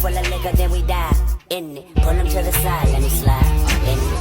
full of liquor, then we dive in it. Pull him to the side, let me slide in it.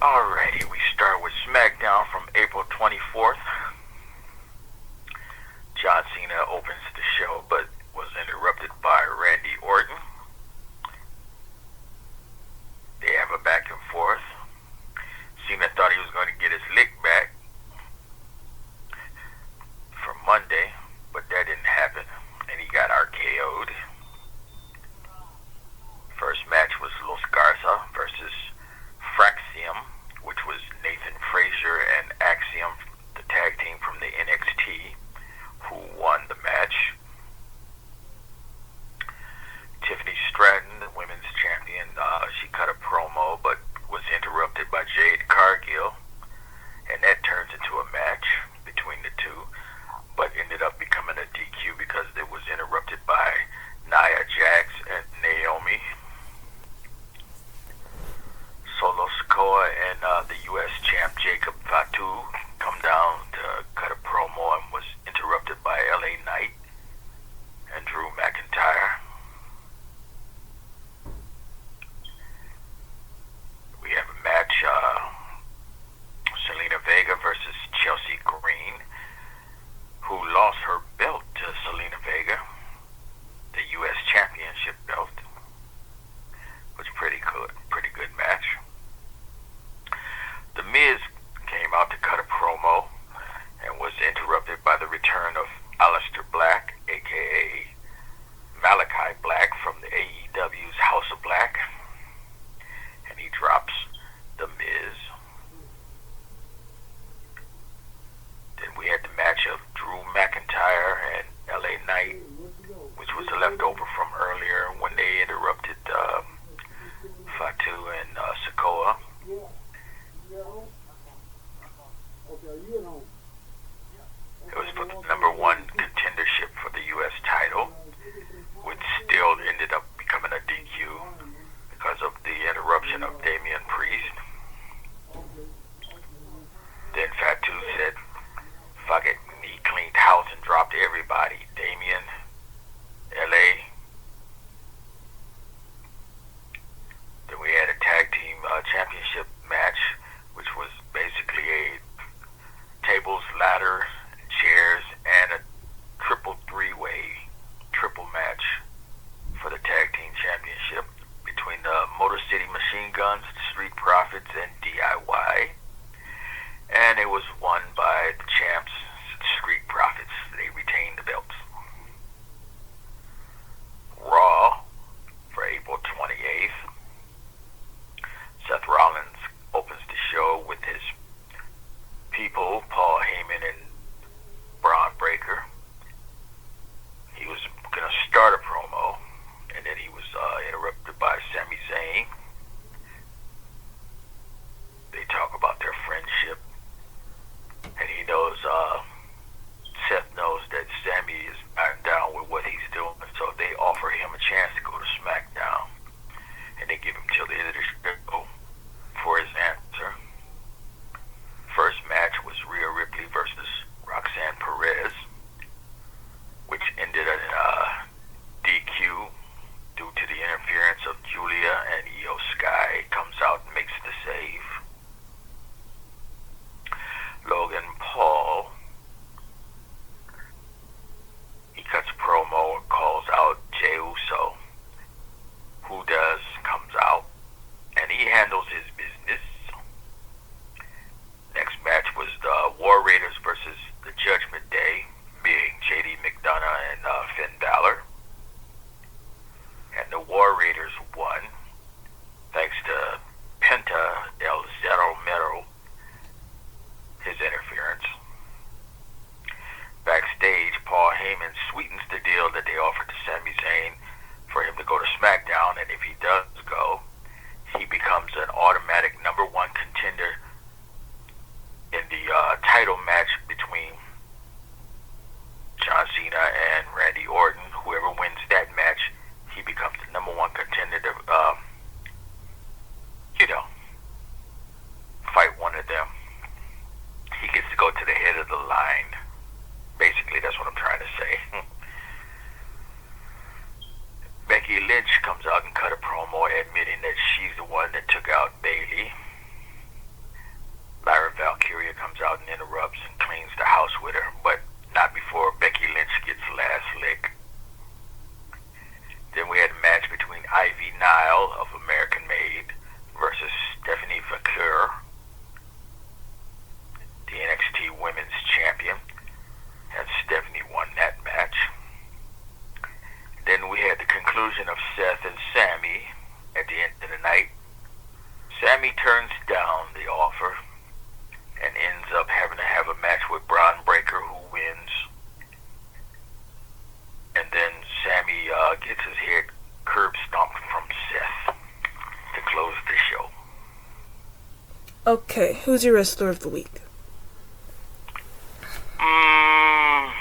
Alrighty, we start with SmackDown from April 24th. John Cena opens the show, but was interrupted by Randy Orton. They have a back and forth. Cena thought he was going to get his lick back for Monday, but that didn't happen, and he got RKO'd. First match was Los Garza versus Fraxium, which was Nathan Frazier and Axiom, the tag team from the NXT, who won the match. Tiffany Stratton, the women's champion, she cut a promo but was interrupted by Jade Cargill, and that turns into a match between the two, but ended up becoming a DQ because it was interrupted by Nia Jax and Naomi. Solo Sikoa and the U.S. champ Jacob Fatu come down to cut a promo and was interrupted by LA Knight and Drew McIntyre. We have a match, Selena Vega versus Chelsea Green, who lost her belt to Selena Vega, the U.S. Championship belt. Was pretty good match. The Miz came out to cut a promo and was interrupted by the return of Aleister Black, aka Malachi Black from the AEW's House of Black, and he drops the Miz. Then we had the match of Drew McIntyre and LA Knight, which was a leftover from earlier when they interrupted Fatu and Sikoa. It was for the number one contendership for the U.S. title, which still ended up becoming a DQ because of the interruption of Damian Priest. Then Fatu said, fuck it, he cleaned house and dropped everybody. Damian, LA. Then we had a tag team championship match, which was basically a tables, ladder, chairs, and a triple match for the tag team championship between the Motor City Machine Guns, Street Profits, and DIY. And it was won by the champs, Street Profits. They retained the belts. Raw for April 28th. Seth Rollins opens the show with his people, Paul Heyman and Braun Breaker. He was going to start a promo, and then he was interrupted by Sami Zayn. They talk about their friendship, and he knows, Seth knows that Sami is not down with what he's doing, so they offer him a chance to go to SmackDown, and they give him till the end of the show for his answer. First match was Rhea Ripley versus Roxanne Perez, which ended in DQ due to the interference of Julia, and Io Sky comes out and makes the save. Logan Paul, he cuts a promo and calls out Jey Uso, who comes out, and he handles his business. Next match was the War Raiders versus the Judgment Day, being JD McDonough and Finn Balor. And the War Raiders won, thanks to Penta El Zero Mero, his interference. Backstage, Paul Heyman sweetens the deal that they offered to Sami Zayn for him to go to SmackDown, and if he does go, he becomes an automatic number one contender in the title match between John Cena and Randy Orton. Whoever wins that match, he becomes the number one contender to, fight one of them. He gets to go to the head of the line. Basically, that's what I'm trying to say. Lynch comes out and cut a promo admitting that she's the one that took out Bayley. Lyra Valkyria comes out and interrupts and cleans the house with her, but not before Becky Lynch gets last lick. Then we had a match between Ivy Nile of American Made versus Stephanie Vaquer, the NXT Women's Champion, and Stephanie won that match. Then we had the conclusion of Seth and Sammy at the end of the night. Sammy turns down the offer and ends up having to have a match with Braun Breaker, who wins. And then Sammy gets his head curb stomped from Seth to close the show. Okay, who's your wrestler of the week? I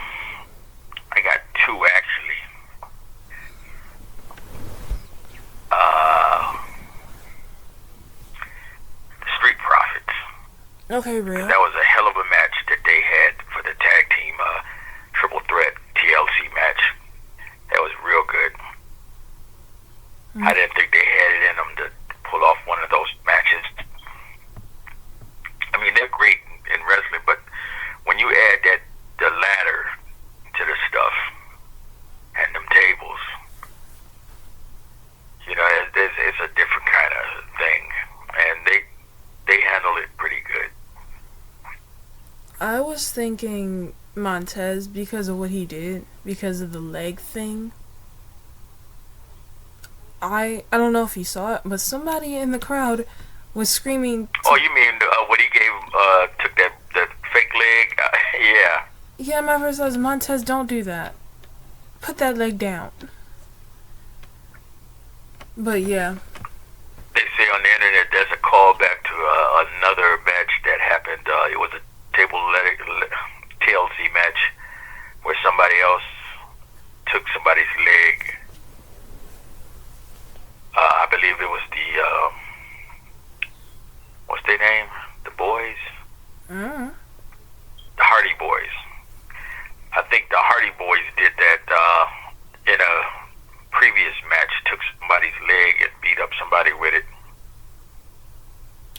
got two actually. The Street Profits. Okay, real. That was a hell of a match that they had for the tag team triple threat TLC match. That was real good. I didn't think they had it in them to pull off one of those matches. I mean, they're great in wrestling, but when you add the ladder to the stuff and them tables, you know, it's a different kind of thing, and they handle it pretty good. I was thinking Montez because of what he did, because of the leg thing. I don't know if you saw it, but somebody in the crowd was screaming. Oh, you mean what he gave? Took that fake leg? Yeah. Yeah, my first thought was, Montez, don't do that. Put that leg down. But yeah. They say on the internet there's a callback to another match that happened. It was a TLC match where somebody else took somebody's leg. I believe it was the what's their name? The Boys? The Hardy Boys. I think the Hardy Boys did that in a previous match, took somebody's leg and beat up somebody with it.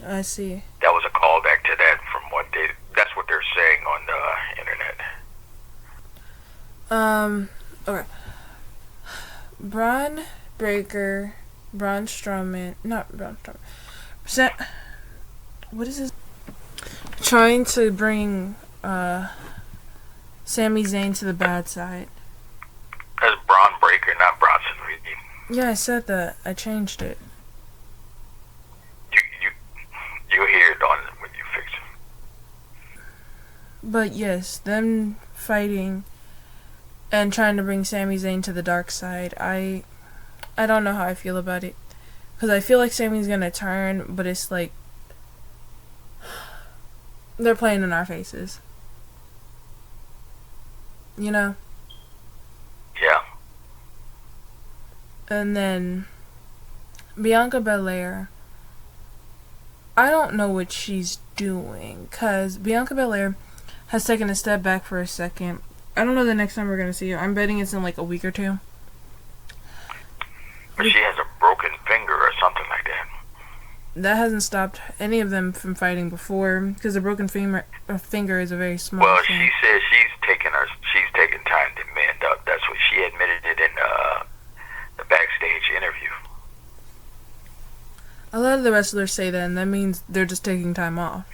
I see. That was a callback to that from what that's what they're saying on the internet. Okay. Braun Breaker, Braun Strowman, not Braun Strowman. What is this? Trying to bring Sami Zayn to the bad side. That's Braun Breaker, not Bronson Reed. Yeah, I said that. I changed it. You hear it on when you fix it. But yes, them fighting and trying to bring Sami Zayn to the dark side. I don't know how I feel about it. Because I feel like Sami's gonna turn, but it's like they're playing in our faces. You know? Yeah. And then Bianca Belair. I don't know what she's doing. Because Bianca Belair has taken a step back for a second. I don't know the next time we're going to see her. I'm betting it's in like a week or two. But she has a broken finger or something like that. That hasn't stopped any of them from fighting before, because a broken finger is a very small Well, thing. she says she's taking time to mend up. That's what she admitted it in the backstage interview. A lot of the wrestlers say that, and that means they're just taking time off.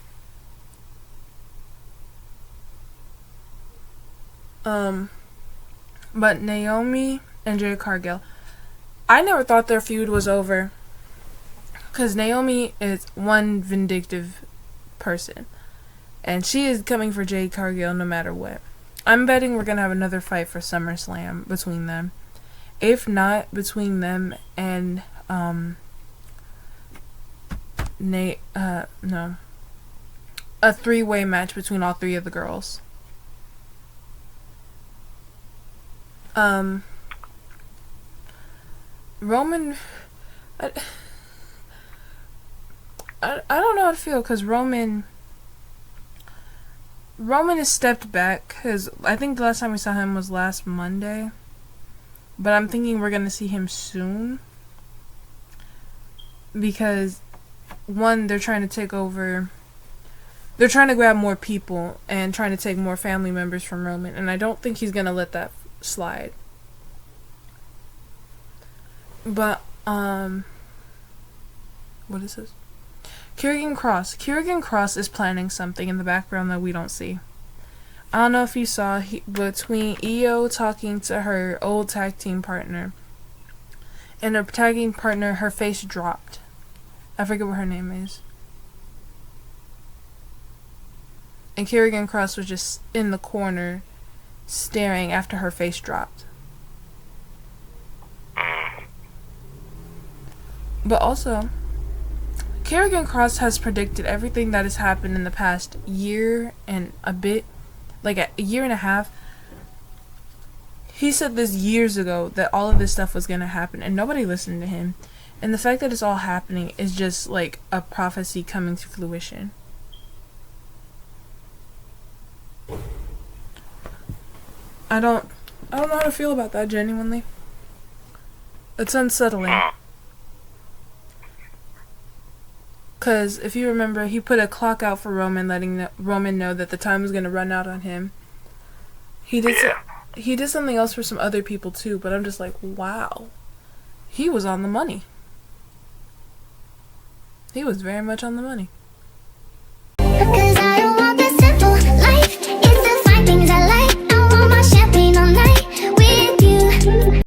But Naomi and Jade Cargill, I never thought their feud was over. Because Naomi is one vindictive person. And she is coming for Jade Cargill no matter what. I'm betting we're going to have another fight for SummerSlam between them. If not, between them and, no. A three-way match between all three of the girls. Roman... I don't know how to feel, because Roman has stepped back, because I think the last time we saw him was last Monday. but I'm thinking we're gonna see him soon because one, they're trying to take over. They're trying to grab more people and trying to take more family members from Roman, and I don't think he's gonna let that slide. But what is this? Karrigan Kross. Karrigan Kross is planning something in the background that we don't see. I don't know if you saw between Io talking to her old tag team partner, and her tag team partner, her face dropped. I forget what her name is. And Karrigan Kross was just in the corner, staring after her face dropped. But also, Karrigan Kross has predicted everything that has happened in the past year and a bit, like a year and a half. He said this years ago that all of this stuff was going to happen, and nobody listened to him. And the fact that it's all happening is just like a prophecy coming to fruition. I don't know how to feel about that, genuinely. It's unsettling. Because if you remember, he put a clock out for Roman, letting Roman know that the time was going to run out on him. He did something else for some other people too, but I'm just like, wow. He was on the money. He was very much on the money. 'Cause I don't